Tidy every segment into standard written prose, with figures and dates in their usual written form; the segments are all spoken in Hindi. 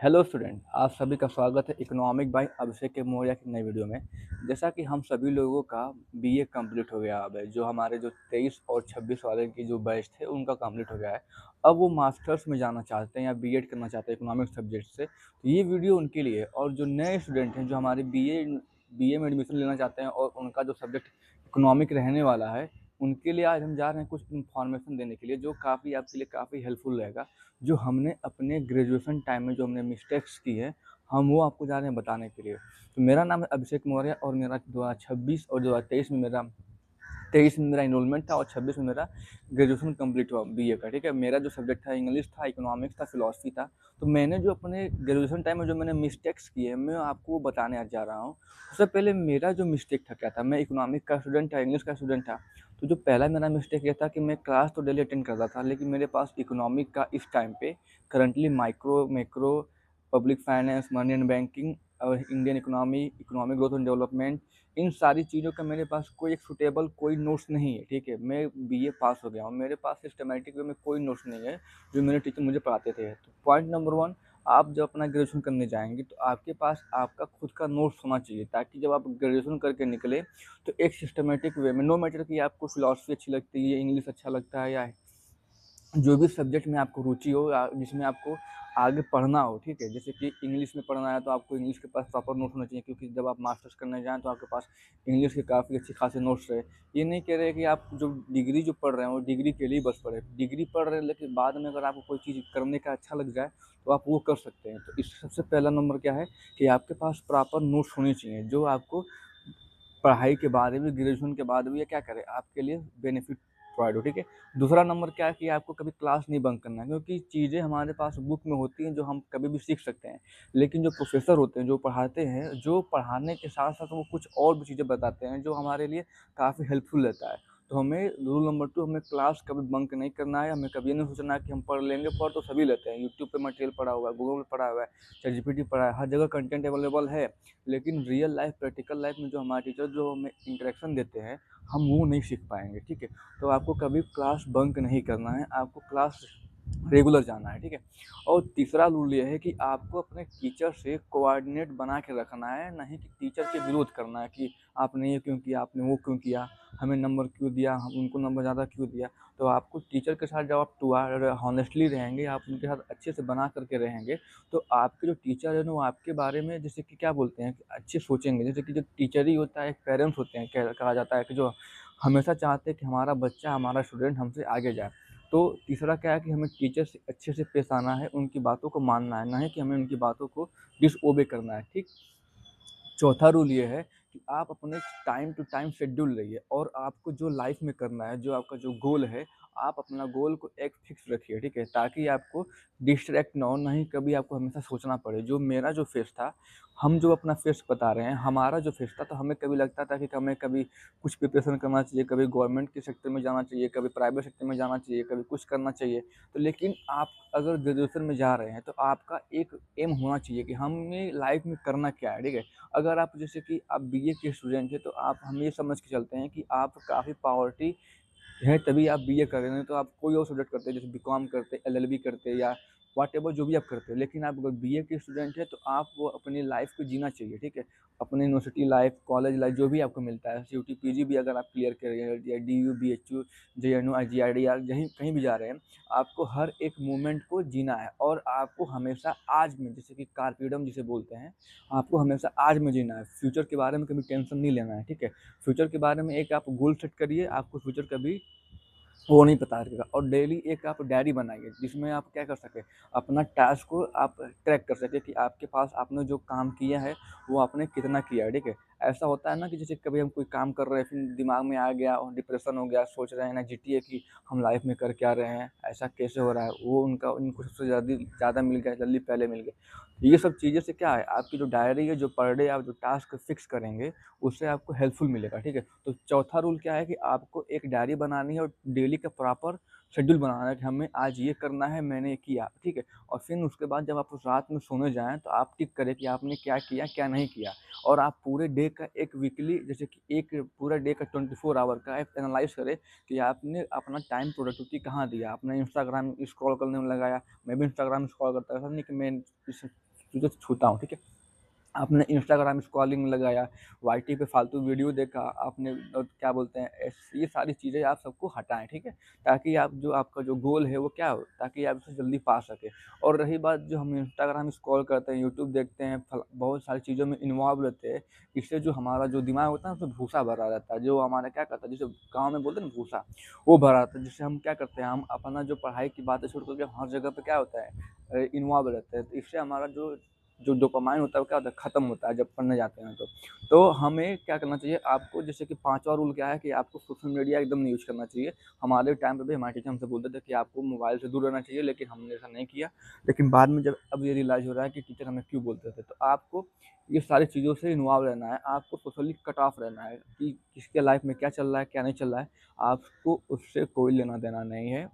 हेलो स्टूडेंट, आप सभी का स्वागत है इकोनॉमिक बाय अभिषेक के मौर्य की नई वीडियो में। जैसा कि हम सभी लोगों का बीए कंप्लीट हो गया अब है, जो हमारे जो 23 और 26 वाले की जो बैच थे उनका कंप्लीट हो गया है। अब वो मास्टर्स में जाना चाहते हैं या बीएड करना चाहते हैं इकोनॉमिक सब्जेक्ट से, तो ये वीडियो उनके लिए। और जो नए स्टूडेंट हैं जो हमारे बीए में एडमिशन लेना चाहते हैं और उनका जो सब्जेक्ट इकोनॉमिक रहने वाला है, उनके लिए आज हम जा रहे हैं कुछ इन्फॉर्मेशन देने के लिए, जो काफ़ी आपके लिए काफ़ी हेल्पफुल रहेगा। जो हमने अपने ग्रेजुएशन टाइम में जो हमने मिस्टेक्स की है, हम वो आपको जा रहे हैं बताने के लिए। तो मेरा नाम है अभिषेक मौर्य और मेरा 2026 और 2023 में मेरा इनरोलमेंट था और 26 में मेरा ग्रेजुएशन कंप्लीट हुआ बीए का। ठीक है, मेरा जो सब्जेक्ट था इंग्लिश था, इकोनॉमिक्स था, फिलॉसफी था। तो मैंने जो अपने ग्रेजुएशन टाइम में जो मैंने मिस्टेक्स किए मैं आपको वो बताने आज जा रहा हूँ। उससे पहले मेरा जो मिस्टेक था क्या था, मैं इकोनॉमिक का स्टूडेंट था, इंग्लिश का स्टूडेंट था। तो जो पहला मेरा मिस्टेक ये था कि मैं क्लास तो डेली अटेंड करता था, लेकिन मेरे पास इकोनॉमिक का इस टाइम पे currently micro macro public finance money and banking और Indian economy economic growth and development, इन सारी चीज़ों का मेरे पास कोई एक सूटेबल कोई नोट्स नहीं है। ठीक है, मैं बीए पास हो गया हूँ, मेरे पास सिस्टमेटिक वे में कोई नोट्स नहीं है जो मेरे टीचर मुझे पढ़ाते थे। तो पॉइंट नंबर वन, आप जब अपना ग्रेजुएशन करने जाएंगे तो आपके पास आपका खुद का नोट्स होना चाहिए, ताकि जब आप ग्रेजुएशन करके निकले तो एक सिस्टमेटिक वे में, नो मैटर कि आपको फिलॉसफी अच्छी लगती है, इंग्लिश अच्छा लगता है, या जो भी सब्जेक्ट में आपको रुचि हो या जिसमें आपको आगे पढ़ना हो। ठीक है, जैसे कि इंग्लिश में पढ़ना है तो आपको इंग्लिश के पास प्रॉपर नोट्स होना चाहिए, क्योंकि जब आप मास्टर्स करने जाएँ तो आपके पास इंग्लिश के काफ़ी अच्छे खासे नोट्स रहे। ये नहीं कह रहे कि आप जो डिग्री जो पढ़ रहे हैं वो डिग्री के लिए बस पढ़े, डिग्री पढ़ रहे हैं लेकिन बाद में अगर आपको कोई चीज़ करने का अच्छा लग जाए तो आप वो कर सकते हैं। तो इस सबसे पहला नंबर क्या है कि आपके पास प्रॉपर नोट्स होने चाहिए, जो आपको पढ़ाई के बाद भी, ग्रेजुएशन के बाद भी ये क्या करे, आपके लिए बेनिफिट प्रोवाइड हो। ठीक है, दूसरा नंबर क्या है कि आपको कभी क्लास नहीं बंक करना है, क्योंकि चीज़ें हमारे पास बुक में होती हैं जो हम कभी भी सीख सकते हैं, लेकिन जो प्रोफेसर होते हैं जो पढ़ाते हैं, जो पढ़ाने के साथ साथ वो कुछ और भी चीज़ें बताते हैं जो हमारे लिए काफ़ी हेल्पफुल रहता है। तो हमें रूल नंबर 2, हमें क्लास कभी बंक नहीं करना है। हमें कभी ये नहीं सोचना है कि हम पढ़ लेंगे, पढ़ तो सभी लेते हैं, यूट्यूब पे मटेरियल पड़ा हुआ है, गूगल पे पड़ा हुआ है, चैट जीपीटी पड़ा है, हर जगह कंटेंट अवेलेबल है। लेकिन रियल लाइफ प्रैक्टिकल लाइफ में जो हमारे टीचर जो हमें इंटरेक्शन देते हैं, हम वो नहीं सीख पाएंगे। ठीक है, तो आपको कभी क्लास बंक नहीं करना है, आपको क्लास रेगुलर जाना है। ठीक है, और तीसरा रूल ये है कि आपको अपने टीचर से कोऑर्डिनेट बना के रखना है, नहीं कि टीचर के विरोध करना है कि आपने ये क्यों किया, आपने वो क्यों किया, हमें नंबर क्यों दिया, हम उनको नंबर ज़्यादा क्यों दिया। तो आपको टीचर के साथ जब आप हॉनेस्टली रहेंगे, आप उनके साथ अच्छे से बना करके रहेंगे, तो आपके जो टीचर है ना वो आपके बारे में जैसे कि क्या बोलते हैं कि अच्छे सोचेंगे। जैसे कि जो टीचर ही होता है, एक पेरेंट्स होते हैं, कहा जाता है कि जो हमेशा चाहते हैं कि हमारा बच्चा, हमारा स्टूडेंट हमसे आगे जाए। तो तीसरा क्या है कि हमें टीचर से अच्छे से पेश आना है, उनकी बातों को मानना है, ना ही कि हमें उनकी बातों को डिसओबे करना है। ठीक, चौथा रूल ये है कि आप अपने टाइम टू टाइम शेड्यूल रहिए, और आपको जो लाइफ में करना है, जो आपका जो गोल है, आप अपना गोल को एक फिक्स रखिए। ठीक है, ताकि आपको डिस्ट्रैक्ट ना हो, नहीं कभी आपको हमेशा सोचना पड़े। जो मेरा जो फेस था, हम जो अपना फेस बता रहे हैं, हमारा जो फेस था, तो हमें कभी लगता था कि हमें कभी कुछ प्रिपरेशन करना चाहिए, कभी गवर्नमेंट के सेक्टर में जाना चाहिए, कभी प्राइवेट सेक्टर में जाना चाहिए, कभी कुछ करना चाहिए। तो लेकिन आप अगर ग्रेजुएशन में जा रहे हैं तो आपका एक एम होना चाहिए कि हमें लाइफ में करना क्या है। ठीक है, अगर आप जैसे कि आप बीए के स्टूडेंट हैं तो आप, हम ये समझ के चलते हैं कि आप काफ़ी पावर्टी है तभी आप बीए कर रहे हैं, तो आप कोई और सब्जेक्ट करते हैं, जैसे बीकॉम करते, एलएलबी करते, या व्हाटएवर जो भी आप करते हैं। लेकिन आप अगर बीए के स्टूडेंट हैं तो आप वो अपनी लाइफ को जीना चाहिए। ठीक है, अपनी यूनिवर्सिटी लाइफ, कॉलेज लाइफ जो भी आपको मिलता है, सीयूटी पीजी भी अगर आप क्लियर कर रहे हैं, या डीयू बीएचयू जेएनयू आईजीआईडीआर कहीं कहीं भी जा रहे हैं, आपको हर एक मोमेंट को जीना है, और आपको हमेशा आज में, जैसे कि कार्पिडम जिसे बोलते हैं, आपको हमेशा आज में जीना है। फ्यूचर के बारे में कभी टेंशन नहीं लेना है। ठीक है, फ्यूचर के बारे में एक आप गोल सेट करिए, आपको फ्यूचर कभी वो नहीं पता रहेगा। और डेली एक आप डायरी बनाइए, जिसमें आप क्या कर सकें, अपना टास्क को आप ट्रैक कर सकें कि आपके पास आपने जो काम किया है वो आपने कितना किया है। ठीक है, ऐसा होता है ना कि जैसे कभी हम कोई काम कर रहे हैं, फिर दिमाग में आ गया और डिप्रेशन हो गया, सोच रहे हैं ना जीटिए कि हम लाइफ में कर क्या रहे हैं, ऐसा कैसे हो रहा है, वो उनका उनको सबसे ज़्यादा मिल गया, जल्दी पहले मिल गया। ये सब चीज़ें से क्या है, आपकी जो डायरी है, जो पर डे आप जो टास्क फिक्स करेंगे, उससे आपको हेल्पफुल मिलेगा। ठीक है, तो चौथा रूल क्या है कि आपको एक डायरी बनानी है और डेली का प्रॉपर शेड्यूल बनाना है कि हमें आज ये करना है, मैंने ये किया, ठीक है? और फिर उसके बाद जब आप उस रात में सोने जाएँ तो आप टिक करें कि आपने क्या किया, क्या नहीं किया। और आप पूरे डे का एक वीकली, जैसे कि एक पूरा डे का 24 आवर का एक एनालाइज़ करें कि आपने अपना टाइम प्रोडक्टिविटी कहाँ दिया। आपने इंस्टाग्राम स्क्रॉल करने में लगाया, मैं भी इंस्टाग्राम स्क्रॉल करता था, ऐसा नहीं कि मैं इस चीज़ों से छूता हूँ, ठीक है? आपने इंस्टाग्राम स्क्रॉलिंग लगाया, वाईटी पे फालतू वीडियो देखा, आपने क्या बोलते हैं ये सारी चीज़ें आप सबको हटाएँ, ठीक है? ताकि आप जो आपका जो गोल है वो क्या हो, ताकि आप उसे जल्दी पा सकें। और रही बात जो हम इंस्टाग्राम स्क्रॉल करते हैं, यूट्यूब देखते हैं, बहुत सारी चीज़ों में इन्वॉल्व रहते हैं, इससे जो हमारा जो दिमाग होता है उसमें भूसा भरा रहता है, जो हमारा क्या कहता है, जिसे गाँव में बोलते हैं ना भूसा, वो भरा रहता है, जिससे हम क्या करते हैं, हम अपना जो पढ़ाई की बातें छोड़ कर के हर जगह पे क्या होता है इन्वॉल्व रहते हैं। तो इससे हमारा जो जो डोपामाइन होता है वो क्या होता है, ख़त्म होता है जब पढ़ने जाते हैं तो। तो हमें क्या करना चाहिए, आपको जैसे कि 5वां रूल क्या है कि आपको सोशल मीडिया एकदम नहीं यूज़ करना चाहिए। हमारे टाइम पे भी हमारे टीचर हमसे बोलते थे कि आपको मोबाइल से दूर रहना चाहिए, लेकिन हमने ऐसा नहीं किया। लेकिन बाद में जब अब ये रियलाइज़ हो रहा है कि टीचर हमें क्यों बोलते थे। तो आपको ये सारी चीज़ों से इन्वॉल्व रहना है, आपको सोशली कट ऑफ रहना है कि किसके लाइफ़ में क्या चल रहा है, क्या नहीं चल रहा है, आपको उससे कोई लेना-देना नहीं है।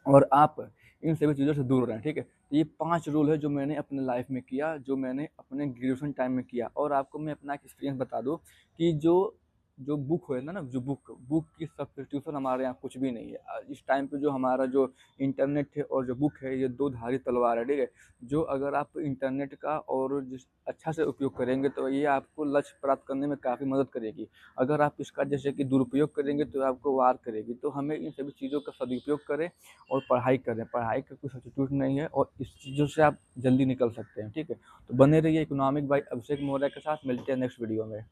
और आप इन सभी चीज़ों से दूर रहें, ठीक है? तो ये 5 रूल है जो मैंने अपने लाइफ़ में किया, जो मैंने अपने ग्रेजुएशन टाइम में किया। और आपको मैं अपना एक एक्सपीरियंस बता दूँ कि जो जो बुक है ना, जो बुक की सब्स्टिट्यूशन हमारे यहाँ कुछ भी नहीं है। इस टाइम पे जो हमारा जो इंटरनेट है और जो बुक है, ये दो धारी तलवार है, ठीक है? जो अगर आप इंटरनेट का और जिस अच्छा से उपयोग करेंगे तो ये आपको लक्ष्य प्राप्त करने में काफ़ी मदद करेगी। अगर आप इसका जैसे कि दुरुपयोग करेंगे तो आपको वार करेगी। तो हमें इन सभी चीज़ों का सदुपयोग करें और पढ़ाई करें। पढ़ाई का कोई सब्स्टिट्यूट नहीं है और इस चीज़ों से आप जल्दी निकल सकते हैं, ठीक है? तो बने रहिए इकोनॉमिक बाय अभिषेक मौर्य के साथ, मिलते हैं नेक्स्ट वीडियो में।